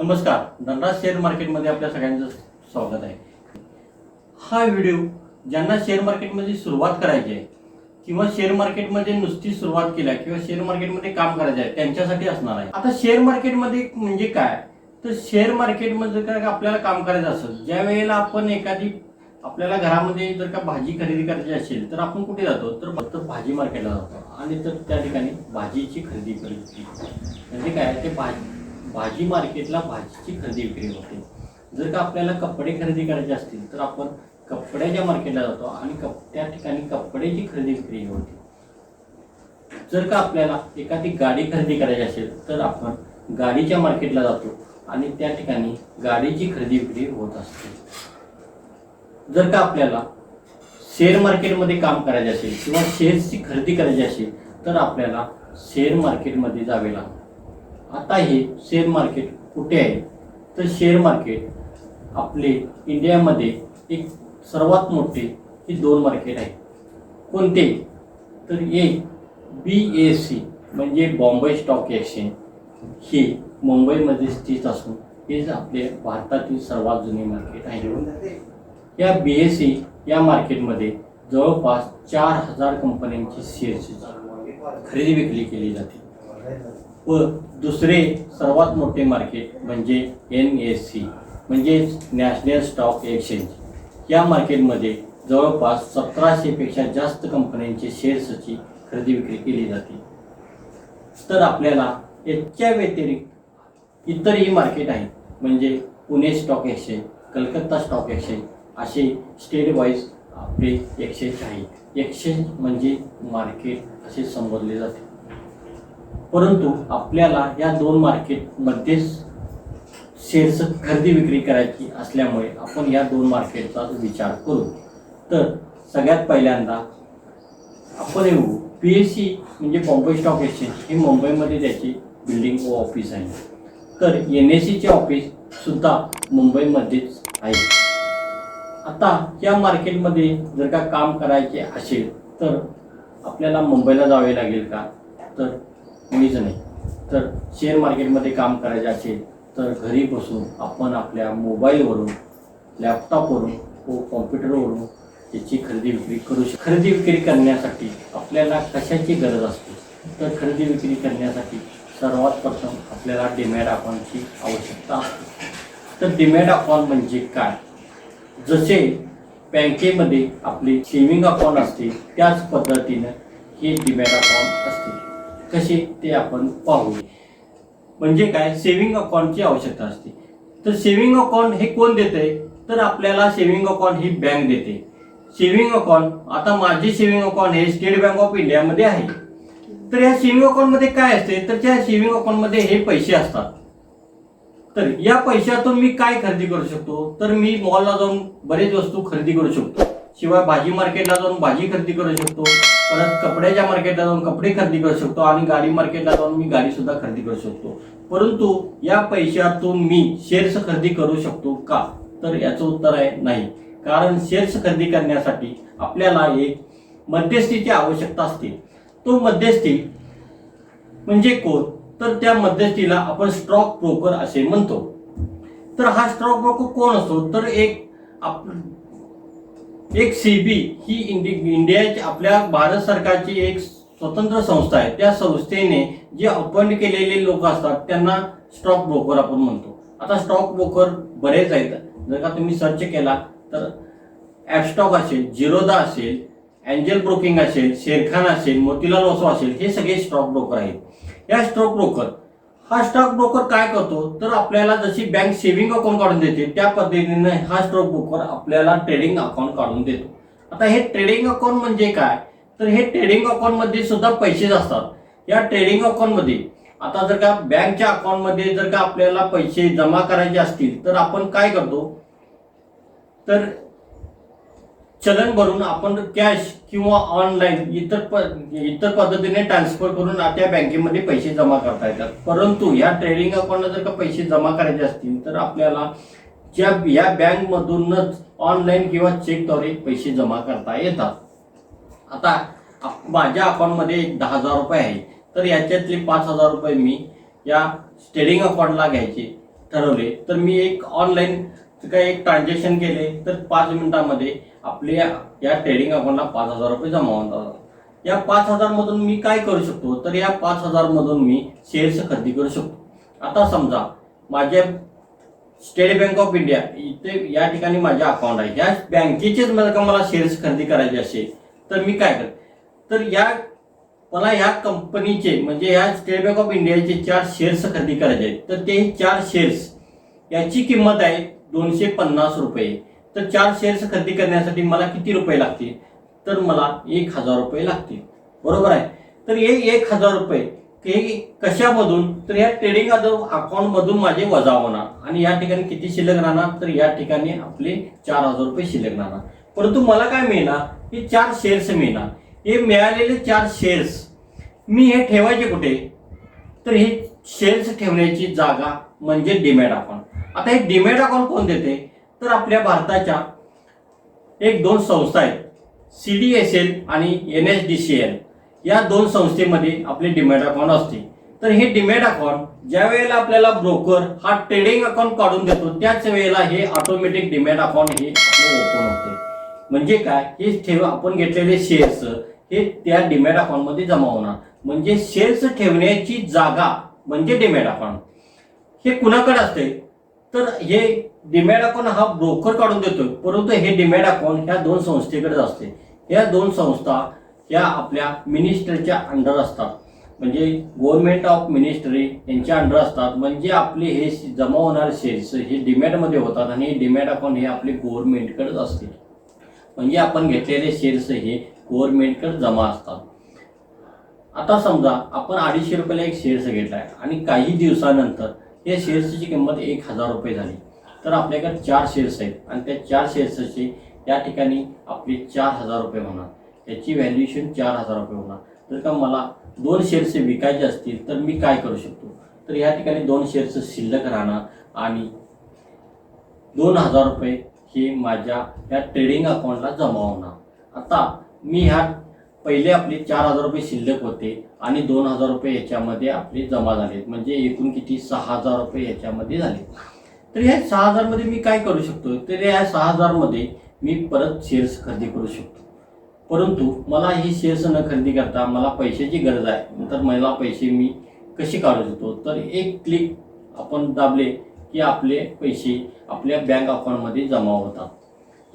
नमस्कार, धनराज शेअर मार्केटमध्ये आपल्या सगळ्यांचं स्वागत आहे। हा व्हिडिओ ज्यांना शेअर मार्केटमध्ये सुरुवात करायची आहे किंवा शेअर मार्केटमध्ये नुसती सुरुवात केली आहे किंवा शेअर मार्केटमध्ये काम करायचं आहे त्यांच्यासाठी असणार आहे। आता शेअर मार्केटमध्ये म्हणजे काय, तर शेअर मार्केटमध्ये काय आपल्याला काम करायचं असेल, ज्या वेळेला आपण एखादी आपल्याला घरामध्ये जर का भाजी खरेदी करायची असेल तर आपण कुठे जातो, तर फक्त भाजी मार्केटला जातो आणि तर त्या ठिकाणी भाजीची खरेदी करायची म्हणजे काय ते भाजी मार्केटला भाजीची खरेदी विक्री होते। जर का आपल्याला कपडे खरेदी करायचे असतील तर आपण कपड्याच्या मार्केटला जातो आणि त्या ठिकाणी कपड्याची खरेदी विक्री होते। जर का आपल्याला एखादी गाडी खरेदी करायची असेल तर आपण गाडीच्या मार्केटला जातो आणि त्या ठिकाणी गाडीची खरेदी विक्री होत असते। जर का आपल्याला शेअर मार्केटमध्ये काम करायचे असेल किंवा शेअर्सची खरेदी करायची असेल तर आपल्याला शेअर मार्केटमध्ये जावे लागते। आता हे शेअर मार्केट कुठे आहे, तर शेअर मार्केट आपले इंडियामध्ये एक सर्वात मोठे ही दोन मार्केट आहे। कोणते, तर एक BSE म्हणजे बॉम्बे स्टॉक एक्सचेंज, हे मुंबईमध्ये स्थित असून हे आपले भारतातील सर्वात जुने मार्केट आहे। या BSE या मार्केटमध्ये जवळपास 4000 कंपन्यांची शेअर्सची खरेदी विक्री केली जाते व दुसरे सर्वात मोठे मार्केट म्हणजे NSE म्हणजे नॅशनल स्टॉक एक्सचेंज, या मार्केटमध्ये जवळपास 1700 पेक्षा जास्त कंपन्यांचे शेअर्सची खरेदी विक्री केली जाते। तर आपल्याला याच्या व्यतिरिक्त इतरही मार्केट आहेत, म्हणजे Pune stock exchange, Calcutta stock exchange असे स्टेट वाईज आपले एक्सचेंज आहेत। एक्सचेंज म्हणजे मार्केट असे संबोधले जाते, परंतु आपल्याला या दोन मार्केटमध्ये शेअर्स खरेदी विक्री करायची असल्यामुळे आपण या दोन मार्केटचा विचार करू। तर सगळ्यात पहिल्यांदा आपण येऊ BSE म्हणजे बॉम्बे स्टॉक एक्सचेंज, हे मुंबईमध्ये त्याची बिल्डिंग व ऑफिस आहे। तर NSEचे ऑफिस सुद्धा मुंबईमध्येच आहे। आता या मार्केटमध्ये जर का काम करायचे असेल तर आपल्याला मुंबईला जावे लागेल का, तर मीच नाही, तर शेअर मार्केटमध्ये काम करायचे असेल तर घरी बसून आपण आपल्या मोबाईलवरून, लॅपटॉपवरून व कॉम्प्युटरवरून त्याची खरेदी विक्री करू शकतो। खरेदी विक्री करण्यासाठी आपल्याला कशाची गरज असते, तर खरेदी विक्री करण्यासाठी सर्वात प्रथम आपल्याला डीमॅट अकाउंटची आवश्यकता असते। तर डीमॅट अकाउंट म्हणजे काय, जसे बँकेमध्ये आपले सेविंग अकाउंट असते त्याच पद्धतीनं हे डीमॅट अकाउंट असते। कसे ते आपण पाहू। म्हणजे काय, सेविंग अकाउंटची आवश्यकता असते। तर सेविंग अकाउंट हे कोण देते, तर आपल्याला सेविंग अकाउंट ही बँक देते। सेविंग अकाउंट, आता माझे सेविंग अकाउंट हे स्टेट बँक ऑफ इंडियामध्ये आहे। तर या सेविंग अकाउंटमध्ये काय असते, तर त्या सेविंग अकाउंटमध्ये हे पैसे असतात। तर या पैशातून मी काय खरेदी करू शकतो, तर मी मॉलला जाऊन बरेच वस्तू खरेदी करू शकतो, शिवाय भाजी मार्केटला जाऊन भाजी खरेदी करू शकतो, परत कपड्याच्या मार्केटला जाऊन कपडे खरेदी करू शकतो आणि गाडी मार्केटला जाऊन मी गाडी सुद्धा खरेदी करू शकतो। परंतु या पैशातून मी शेअर्स खरेदी करू शकतो का, तर याचं उत्तर आहे नाही। कारण शेअर्स खरेदी करण्यासाठी आपल्याला एक मध्यस्थीची आवश्यकता असते। तो मध्यस्थी म्हणजे कोण, तर त्या मध्यस्थीला आपण स्टॉक ब्रोकर असे म्हणतो। तर हा स्टॉक ब्रोकर कोण असतो, तर एक SEBI ही इंडियाची आपल्या भारत सरकारची एक स्वतंत्र संस्था आहे। त्या संस्थेने जे अपॉइंट केलेले लोक असतात त्यांना स्टॉक ब्रोकर आपण म्हणतो। आता स्टॉक ब्रोकर बरेच आहेत, जर का तुम्ही सर्च केला तर ॲपस्टॉक असेल, जिरोदा असेल, एंजल ब्रोकिंग असेल, शेरखान असेल, मोतीलाल ओसवाल असेल, हे सगळे स्टॉक ब्रोकर आहेत। या स्टॉक ब्रोकर काय करतो, तर आपल्याला जशी बँक सेव्हिंग अकाउंट काढून देते त्या पद्धतीने हा स्टॉक ब्रोकर आपल्याला ट्रेडिंग अकाउंट काढून देतो। आता हे ट्रेडिंग अकाउंट म्हणजे काय, तर हे ट्रेडिंग अकाउंट मध्ये सुद्धा पैसे असतात। या ट्रेडिंग अकाउंट मध्ये आता जर का बँकच्या अकाउंट मध्ये जर का आपल्याला पैसे जमा करायचे असतील तर आपण काय करतो, तर चलन भरून आपण कॅश किंवा ऑनलाईन इतर पद्धतीने ट्रान्सफर करून त्या बँकेमध्ये पैसे जमा करता येतात। परंतु या ट्रेडिंग अकाउंटला जर का पैसे जमा करायचे असतील तर आपल्याला या बँकमधूनच ऑनलाईन किंवा चेकद्वारे पैसे जमा करता येतात। आता माझ्या अकाउंटमध्ये 10,000 रुपये आहे, तर याच्यातले 5,000 रुपये मी या ट्रेडिंग अकाउंटला घ्यायचे ठरवले तर मी एक ऑनलाईन काय एक ट्रान्झॅक्शन केले तर 5 मिनिटांमध्ये आपल्या या ट्रेडिंग अकाउंटला 5,000 रुपये जमा होतात. या 5,000 मधून मी काय करू शकतो, तर या 5,000 मधून मी शेअर्स खरेदी करू शकतो. आता समजा माझ्या स्टेट बँक ऑफ इंडिया इथे या ठिकाणी माझे अकाउंट आहे, या बँकेचेच मला शेअर्स खरेदी करायचे असेल तर मी काय करेन, तर मला या कंपनीचे म्हणजे या स्टेट बँक ऑफ इंडियाचे 4 शेअर्स खरेदी करायचे आहेत. तर ते 4 शेअर्स याची किंमत आहे 250 रुपये. तर 4 शेअर्स खरेदी करण्यासाठी मला किती रुपये लागतील, तर मला 1,000 रुपये लागतील. बरोबर आहे. तर हे 1,000 रुपये हे कशामधून, तर या ट्रेडिंग अकाउंट मधून माझे वजा होणार आणि या ठिकाणी किती शिल्लक राहणार, तर या ठिकाणी आपले 4,000 रुपये शिल्लक राहणार. परंतु मला काय मिळणार, हे 4 शेअर्स मिळणार. हे मिळालेले 4 शेअर्स मी हे ठेवायचे कुठे, तर हे शेअर्स ठेवण्याची जागा म्हणजे डीमॅट अकाउंट. आता हे डीमॅट अकाउंट कोण देते, तर आपल्या भारताच्या 1-2 संस्था आहेत, CDSL आणि NSDCL. या 2 संस्थेमध्ये आपले डीमॅट अकाउंट असते. तर हे डीमॅट अकाउंट ज्या वेळेला आपल्याला ब्रोकर हा ट्रेडिंग अकाउंट काढून देतो त्याच वेळेला हे ऑटोमॅटिक डीमॅट अकाउंट हे ओपन होते. म्हणजे काय, हे आपण घेतलेले शेअर्स हे त्या डीमॅट अकाउंट मध्ये जमा होणार. म्हणजे शेअर्स ठेवण्याची जागा म्हणजे डीमॅट अकाउंट. हे कुणाकडे असते, तर हे डीमॅट अकाउंट हा ब्रोकर काढून देतो, परंतु हे डीमॅट अकाउंट ह्या 2 संस्थेकडेच असते. या 2 संस्था ह्या आपल्या मिनिस्टरच्या अंडर असतात, म्हणजे गव्हर्नमेंट ऑफ मिनिस्ट्री यांच्या अंडर असतात. म्हणजे आपले हे जमा होणारे शेअर्स हे डीमॅट मध्ये होतात आणि डीमॅट अकाउंट हे आपले गव्हर्नमेंटकडेच असते. म्हणजे आपण घेतलेले शेअर्स हे गव्हर्नमेंटकडे जमा असतात. आता समजा आपण 250 रुपयाला एक शेअर्स घेतलाय आणि काही दिवसानंतर या शेअर्सची किंमत 1,000 रुपये झाली. तर आपल्याकडे 4 शेअर्स आहेत आणि त्या 4 शेअर्सचे या ठिकाणी आपले 4,000 रुपये होणार. याची व्हॅल्युएशन 4,000 रुपये होणार. जर का मला 2 शेअर्स विकायचे असतील तर मी काय करू शकतो, तर या ठिकाणी 2 शेअर्स शिल्लक राहणार आणि 2,000 रुपये हे माझ्या या ट्रेडिंग अकाउंटला जमा होणार. आता मी ह्या पहिले आपले 4,000 रुपये शिल्लक होते आणि 2,000 रुपये याच्यामध्ये आपले जमा झाले, म्हणजे एकूण किती 6,000 रुपये याच्यामध्ये झाले. तर या 6,000 मध्ये मी काय करू शकतो, तर या 6,000 मध्ये मी परत शेअर्स खरेदी करू शकतो. परंतु मला ही शेअर्स न खरेदी करता मला पैशाची गरज आहे, तर मला पैसे मी कसे काढू शकतो, तर एक क्लिक आपण दाबले की आपले पैसे आपल्या बँक अकाउंटमध्ये जमा होतात.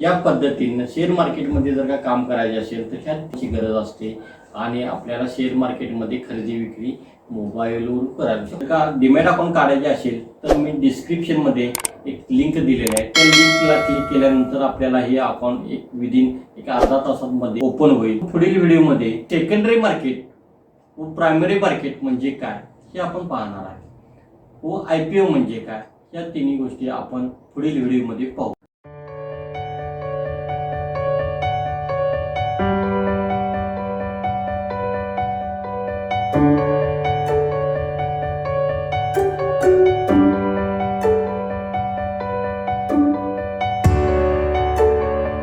या पद्धतीने शेअर मार्केटमध्ये जर का काम करायचे असेल तर ह्याची गरज असते आणि आपल्याला शेअर मार्केटमध्ये खरेदी विक्री मोबाईलवरून करायला शकतो. का डीमॅट अकाउंट काढायचे असेल तर मी डिस्क्रिप्शनमध्ये एक लिंक दिलेली आहे, त्या लिंकला क्लिक केल्यानंतर आपल्याला हे अकाउंट विदिन अर्धा तासामध्ये ओपन होईल. पुढील व्हिडिओमध्ये सेकंडरी मार्केट व प्रायमरी मार्केट म्हणजे काय हे आपण पाहणार आहे व IPO म्हणजे काय, या तिन्ही गोष्टी आपण पुढील व्हिडिओमध्ये पाहू. Thank you.